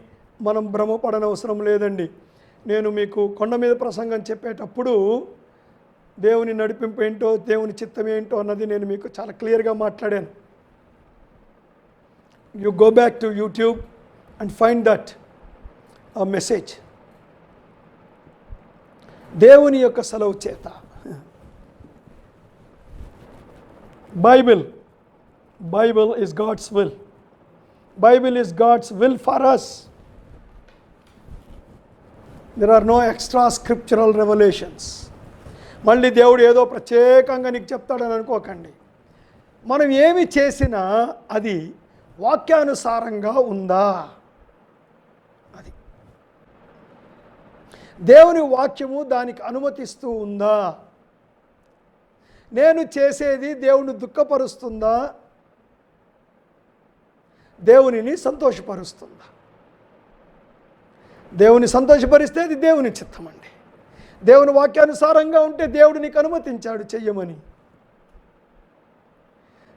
మనం భ్రమపడనవసరం లేదండి. నేను మీకు కొండ మీద ప్రసంగం చెప్పేటప్పుడు దేవుని నడిపింపు ఏంటో, దేవుని చిత్తం ఏంటో అన్నది నేను మీకు చాలా క్లియర్గా మాట్లాడాను. You go back to YouTube and find that message. దేవుని యొక్క సెలవు చేత. Bible is God's will. Bible is God's will for us. There are no extra scriptural revelations. మళ్ళీ దేవుడు ఏదో ప్రత్యేకంగా నీకు చెప్తాడని అనుకోకండి. మనం ఏమి చేసినా అది వాక్యానుసారంగా ఉందా? అది దేవుని వాక్యము దానికి అనుమతిస్తూ ఉందా? నేను చేసేది దేవుని దుఃఖపరుస్తుందా, దేవునిని సంతోషపరుస్తుందా? దేవుని సంతోషపరిస్తే అది దేవుని చిత్తం అండి. దేవుని వాక్యానుసారంగా ఉంటే దేవుడు నీకు అనుమతించాడు చెయ్యమని.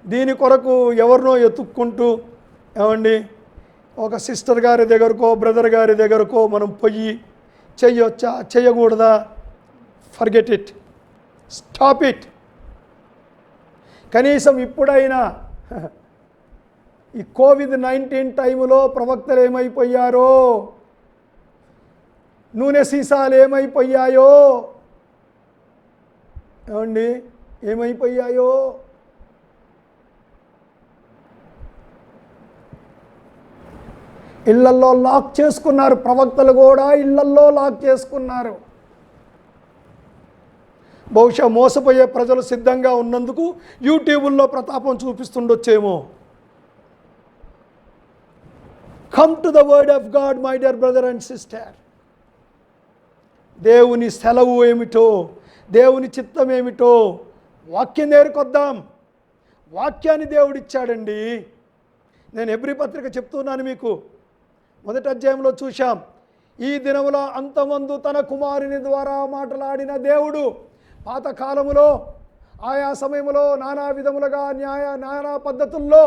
దీని కొరకు ఎవరినో ఎత్తుక్కుంటూ ఏమండి ఒక సిస్టర్ గారి దగ్గరకో బ్రదర్ గారి దగ్గరకో మనం పొయ్యి చెయ్యొచ్చా చెయ్యకూడదా, ఫర్గెట్ ఇట్, స్టాప్ ఇట్. కనీసం ఇప్పుడైనా ఈ కోవిడ్-19 టైములో ప్రవక్తలు ఏమైపోయారో, నూనె సీసాలు ఏమైపోయాయో, ఏమండి ఏమైపోయాయో. ఇళ్లల్లో లాక్ చేసుకున్నారు, ప్రవక్తలు కూడా ఇళ్లల్లో లాక్ చేసుకున్నారు. బహుశా మోసపోయే ప్రజలు సిద్ధంగా ఉన్నందుకు యూట్యూబుల్లో ప్రతాపం చూపిస్తుండొచ్చేమో. Come to the word of God my dear brother and sister. దేవుని సెలవు ఏమిటో, దేవుని చిత్తం ఏమిటో వాక్యం నేర్కొద్దాం. వాక్యాన్ని దేవుడిచ్చాడండి. నేను హెబ్రీ పత్రిక చెప్తున్నాను మీకు, మొదటి అధ్యాయంలో చూశాం. ఈ దినములో అంతమందు తన కుమారుని ద్వారా మాట్లాడిన దేవుడు పాతకాలములో ఆయా సమయంలో నానా విధములుగా నానా పద్ధతుల్లో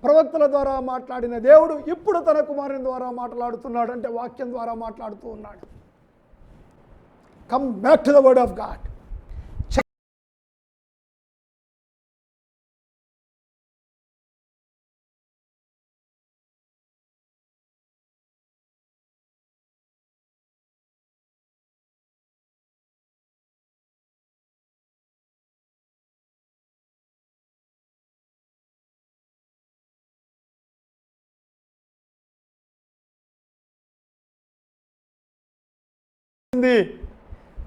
ప్రవక్తల ద్వారా మాట్లాడిన దేవుడు ఇప్పుడు తన కుమారుని ద్వారా మాట్లాడుతున్నాడు, అంటే వాక్యం ద్వారా మాట్లాడుతూ ఉన్నాడు. Come back to the word of God.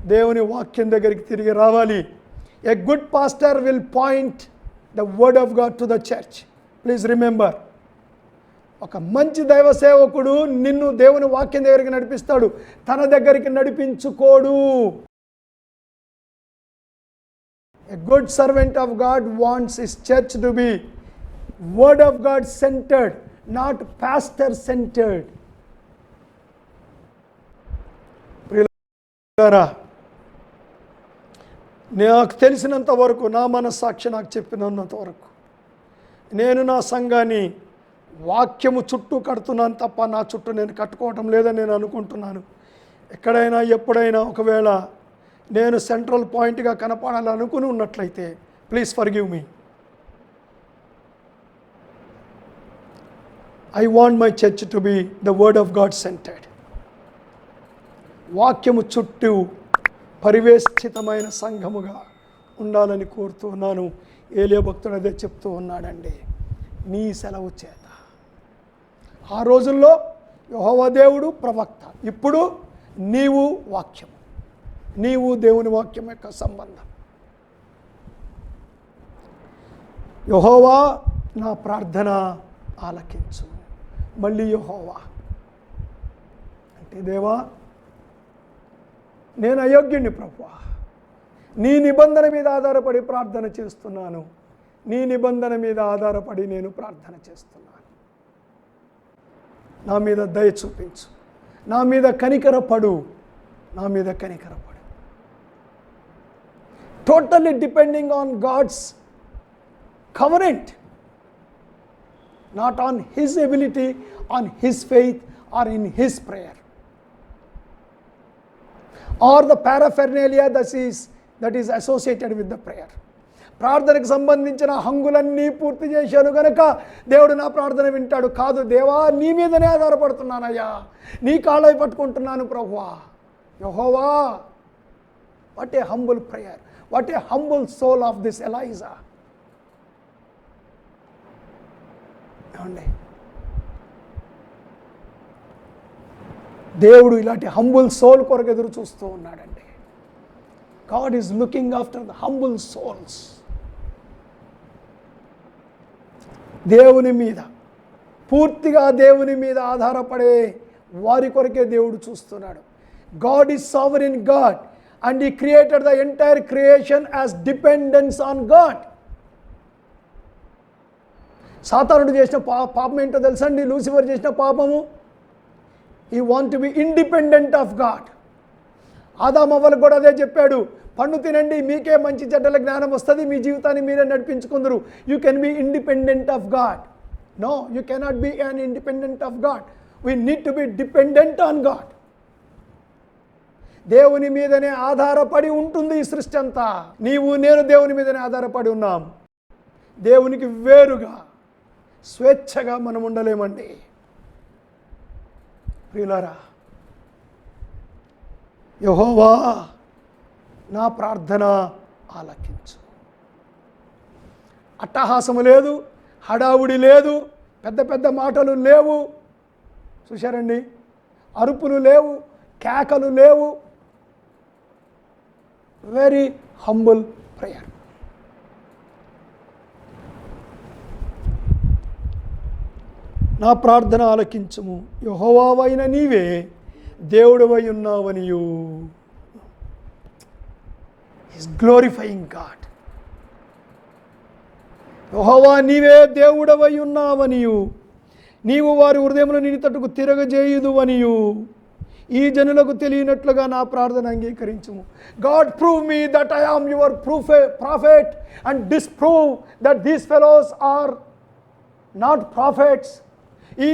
దేవుని వాక్యం దగ్గరికి తిరిగి రావాలి. A good pastor will point the word of God to the church. Please remember, ఒక మంచి దైవ సేవకుడు నిన్ను దేవుని వాక్యం దగ్గరికి నడిపిస్తాడు, తన దగ్గరికి నడిపించుకోడు. A good servant of God wants his church to be word of God centred, not pastor centred. నాకు తెలిసినంత వరకు, నా మనస్సాక్షి నాకు చెప్పినంత వరకు, నేను నా సంఘాన్ని వాక్యము చుట్టూ కడుతున్నాను తప్ప నా చుట్టూ నేను కట్టుకోవటం లేదని నేను అనుకుంటున్నాను. ఎక్కడైనా ఎప్పుడైనా ఒకవేళ నేను సెంట్రల్ పాయింట్గా కనపడాలనుకుని ఉన్నట్లయితే please forgive me. I want my church to be the word of God centred. వాక్యము చుట్టూ పరివేష్టితమైన సంఘముగా ఉండాలని కోరుతున్నాను. ఏలియా భక్తుడు అదే చెప్తూ ఉన్నాడండి, నీ సెలవు చేత. ఆ రోజుల్లో యెహోవా దేవుడు ప్రవక్త, ఇప్పుడు నీవు వాక్యం, నీవు దేవుని వాక్యం యొక్క సంబంధం. యెహోవా నా ప్రార్థన ఆలకించు. మళ్ళీ యెహోవా అంటే, దేవా నేను అయోగ్యుణ్ణి ప్రభువా, నీ నిబంధన మీద ఆధారపడి ప్రార్థన చేస్తున్నాను, నీ నిబంధన మీద ఆధారపడి నేను ప్రార్థన చేస్తున్నాను. నా మీద దయ చూపించు, నా మీద కనికరపడు, నా మీద కనికరపడు. Totally depending on God's covenant, not on his ability, on his faith or in his prayer or the paraphernalia that is associated with the prayer. ప్రార్థనకు సంబంధించిన హంగులన్నీ పూర్తి చేశాను కనుక దేవుడు నా ప్రార్థన వింటాడు కాదు. దేవా నీ మీదనే ఆధారపడుతున్నానయ్యా, నీ కాళ్ళై పట్టుకుంటున్నాను ప్రభువా. యెహోవా, what a humble prayer, what a humble soul of this Elijah. ఏమండి, దేవుడు ఇలాంటి హంబుల్ సోల్ కొరకు ఎదురు చూస్తూ ఉన్నాడండి. God is looking after the humble souls. దేవుని మీద పూర్తిగా దేవుని మీద ఆధారపడే వారి కొరకే దేవుడు చూస్తున్నాడు. God is sovereign God and he created the entire creation as dependence on God. సాతానుడు చేసిన పాపం ఏంటో తెలుసండి, లూసిఫర్ చేసిన పాపము. He want to be independent of God. ఆదామవ్వలకు కూడా అదే చెప్పాడు, పండు తినండి మీకే మంచి చెడ్డల జ్ఞానం వస్తుంది, మీ జీవితాన్ని మీరే నడిపించుకుందరు. You can be independent of God. No, you cannot be un independent of God. We need to be dependent on God. దేవుని మీదనే ఆధారపడి ఉంటుంది ఈ సృష్టి అంతా. నీవు నేను దేవుని మీదనే ఆధారపడి ఉన్నాం. దేవునికి వేరుగా స్వేచ్ఛగా మనం ఉండలేమండి. ప్రియులారా, యెహోవా నా ప్రార్థన ఆలకించు. అట్టహాసము లేదు, హడావుడి లేదు, పెద్ద పెద్ద మాటలు లేవు. చూశారండి, అరుపులు లేవు, కేకలు లేవు. Very humble prayer. నా ప్రార్థన ఆలకించుము, యెహోవావైన నీవే దేవుడవై ఉన్నావనియు. Is glorifying God. యెహోవా నీవే దేవుడవై ఉన్నావనియు, నీవు వారి హృదయములు నీ తట్టుకు తిరగజేయుదువనియు ఈ జనులకు తెలియనట్లుగా నా ప్రార్థన అంగీకరించుము. God prove me that I am your prophet and disprove that these fellows are not prophets. ఈ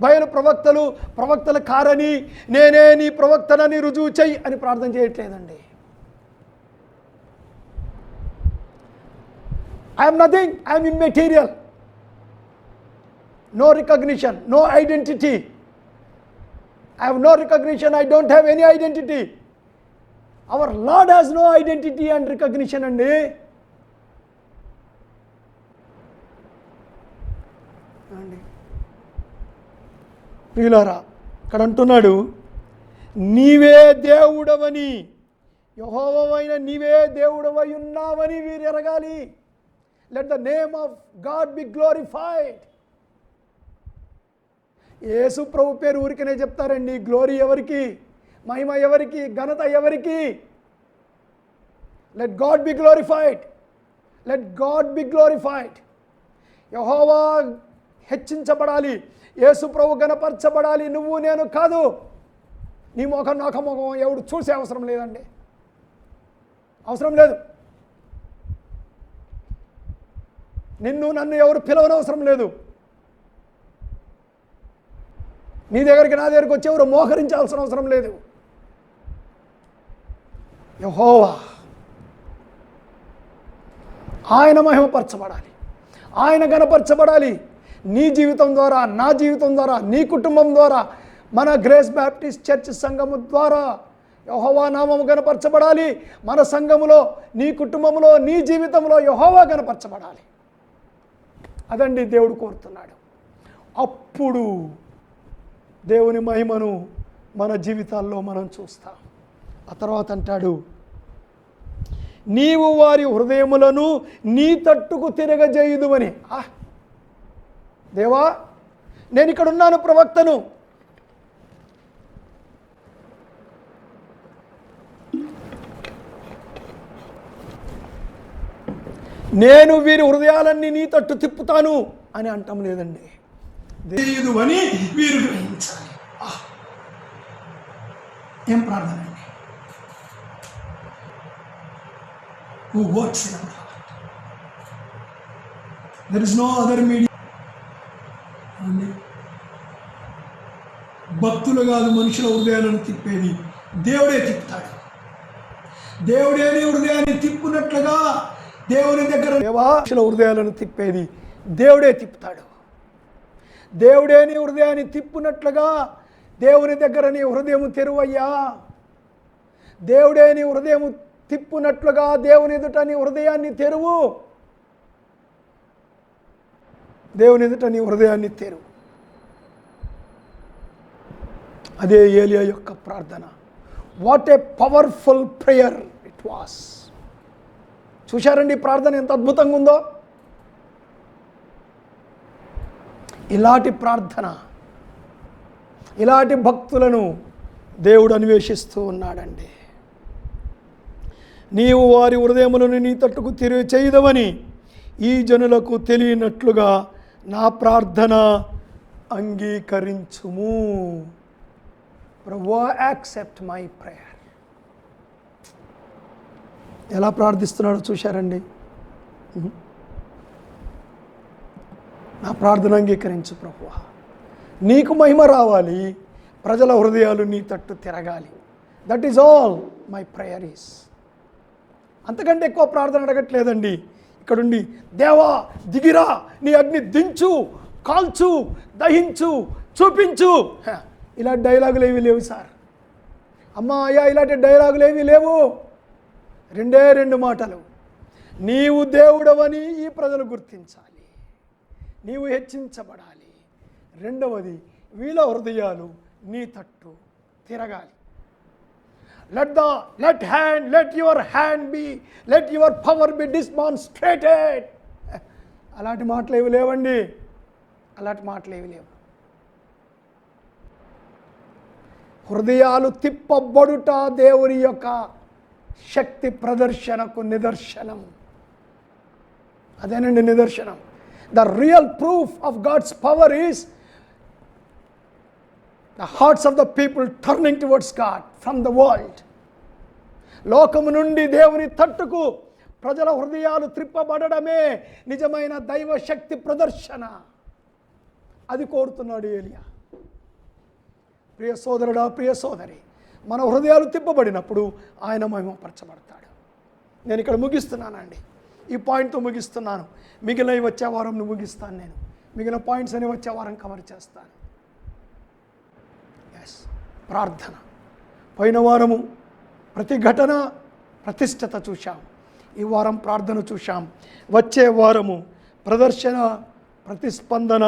బయలు ప్రవక్తలు కారని, నేనే నీ ప్రవక్తనని రుజువు చెయ్యి అని ప్రార్థన చేయట్లేదండి. I'm nothing, I'm immaterial. No recognition, no identity. I have no recognition, I don't have any identity. Our Lord has no identity and recognition అండి. ప్రియులారా, ఇక్కడ అంటున్నాడు, నీవే దేవుడవని, యెహోవావైన నీవే దేవుడవై ఉన్నావని వీరు ఎరగాలి. Let the name of God be glorified. యేసు ప్రభు పేరు ఊరికనే చెప్తారండి. గ్లోరీ ఎవరికి, మహిమ ఎవరికి, ఘనత ఎవరికి? Let God be glorified, let God be glorified. యెహోవా హెచ్చించబడాలి, యేసు ప్రభు గణపరచబడాలి. నువ్వు నేను కాదు. నీ ముఖం నాక ముఖం ఎవడు చూసే అవసరం లేదండి, అవసరం లేదు. నన్ను ఎవరు పిలవనవసరం లేదు. నీ దగ్గరికి నా దగ్గరికి వచ్చి ఎవరు మోకరించాల్సిన అవసరం లేదు. యెహోవా ఆయన మహిమపరచబడాలి, ఆయన గణపరచబడాలి. నీ జీవితం ద్వారా, నా జీవితం ద్వారా, నీ కుటుంబం ద్వారా, మన గ్రేస్ బ్యాప్టిస్ట్ చర్చ్ సంఘము ద్వారా యెహోవా నామము గణపరచబడాలి. మన సంఘములో, నీ కుటుంబంలో, నీ జీవితంలో యెహోవా గణపరచబడాలి. అదండి దేవుడు కోరుతున్నాడు. అప్పుడు దేవుని మహిమను మన జీవితాల్లో మనం చూస్తాం. ఆ తర్వాత అంటాడు, నీవు వారి హృదయములను నీ తట్టుకు తిరగజేయుదువని. దేవా, నేను ఇక్కడ ఉన్నాను, ప్రవక్తను. నేను వీరి హృదయాలన్నీ నీ తట్టు తిప్పుతాను అని అంటాం లేదండి. తెలియదు అని వీరు గ్రహించాలి. ఏం ప్రార్థన అండి. Who works in our heart. There is no other medium. భక్తులు కాదు మనుషుల హృదయాలను తిప్పేది, దేవుడే తిప్పుతాడు. దేవుడే నీ హృదయాన్ని తిప్పునట్లుగా దేవుని దగ్గర మనుషుల హృదయాలను తిప్పేది దేవుడే తిప్పుతాడు. దేవుడే నీ హృదయాన్ని తిప్పునట్లుగా దేవుని దగ్గర నీ హృదయం తెరువయ్యా. దేవుడే నీ హృదయం తిప్పునట్లుగా దేవుని ఎదుట నీ హృదయాన్ని తెరువు. దేవుని ఎదుట నీ హృదయాన్ని తెరువు. అదే ఏలియా యొక్క ప్రార్థన. What a powerful prayer it was. చూశారండి ప్రార్థన ఎంత అద్భుతంగా ఉందో. ఇలాంటి ప్రార్థన, ఇలాంటి భక్తులను దేవుడు అన్వేషిస్తూ ఉన్నాడండి. నీవు వారి హృదయములను నీ తట్టుకు చేయదవని ఈ జనులకు తెలియనట్లుగా నా ప్రార్థన అంగీకరించుము. ప్రభువా, యాక్సెప్ట్ మై ప్రేయర్. ఎలా ప్రార్థిస్తున్నాడో చూశారండి. నా ప్రార్థన అంగీకరించు ప్రభువా, నీకు మహిమ రావాలి, ప్రజల హృదయాలు నీ తట్టు తిరగాలి. That is all my prayer is. అంతకంటే ఎక్కువ ప్రార్థన అడగట్లేదండి. ఇక్కడుండి దేవా దిగిరా, నీ అగ్ని దించు, కాల్చు, దహించు, చూపించు, ఇలాంటి డైలాగులు ఏవి లేవు సార్. అమ్మా అయ్యా, ఇలాంటి డైలాగులు ఏవి లేవు. రెండే రెండు మాటలు, నీవు దేవుడవని ఈ ప్రజలు గుర్తించాలి, నీవు హెచ్చించబడాలి. రెండవది, వీళ్ళ హృదయాలు నీ తట్టు తిరగాలి. let your hand be, let your power be demonstrated. అలాంటి మాటలు ఏవి లేవండి, అలాంటి మాటలు ఏవి లేవు. హృదయాలు తిప్పబడుట దేవుని యొక్క శక్తి ప్రదర్శనకు నిదర్శనం. అదేనండి నిదర్శనం. The real proof of God's power is the hearts of the people turning towards God from the world. లోకము నుండి దేవుని తట్టుకు ప్రజల హృదయాలు త్రిప్పబడడమే నిజమైన దైవ శక్తి ప్రదర్శన. అది కోరుతున్నాడు ఏలియా. ప్రియ సోదరుడా, ప్రియ సోదరి, మన హృదయాలు తిప్పబడినప్పుడు ఆయన మహిమపరచబడతాడు. నేను ఇక్కడ ముగిస్తున్నానండి, ఈ పాయింట్తో ముగిస్తున్నాను. మిగిలినవి వచ్చే వారం ముగిస్తాను. నేను మిగిలిన పాయింట్స్ అని వచ్చే వారం కవర్ చేస్తాను. ప్రార్థన. పోయిన వారము ప్రతిఘటన, ప్రతిష్టత చూశాం. ఈ వారం ప్రార్థన చూశాం. వచ్చే వారము ప్రదర్శన, ప్రతిస్పందన,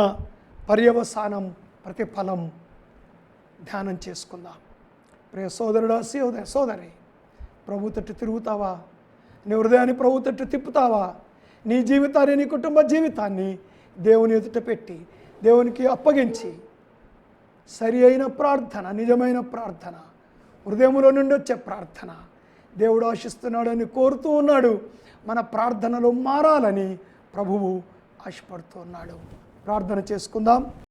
పర్యవసానం, ప్రతిఫలం ధ్యానం చేసుకుందాం. ప్రియ సోదరుడా, సోదరి, ప్రభు తట్టు తిరుగుతావా? నీ హృదయాన్ని ప్రభు తట్టు తిప్పుతావా? నీ జీవితాన్ని, నీ కుటుంబ జీవితాన్ని దేవుని ఎదుట పెట్టి దేవునికి అప్పగించి సరి అయిన ప్రార్థన, నిజమైన ప్రార్థన, హృదయంలో నుండి వచ్చే ప్రార్థన దేవుడు ఆశిస్తున్నాడని కోరుతూ ఉన్నాడు. మన ప్రార్థనలు మారాలని ప్రభువు ఆశపడుతూ ఉన్నాడు. ప్రార్థన చేసుకుందాం.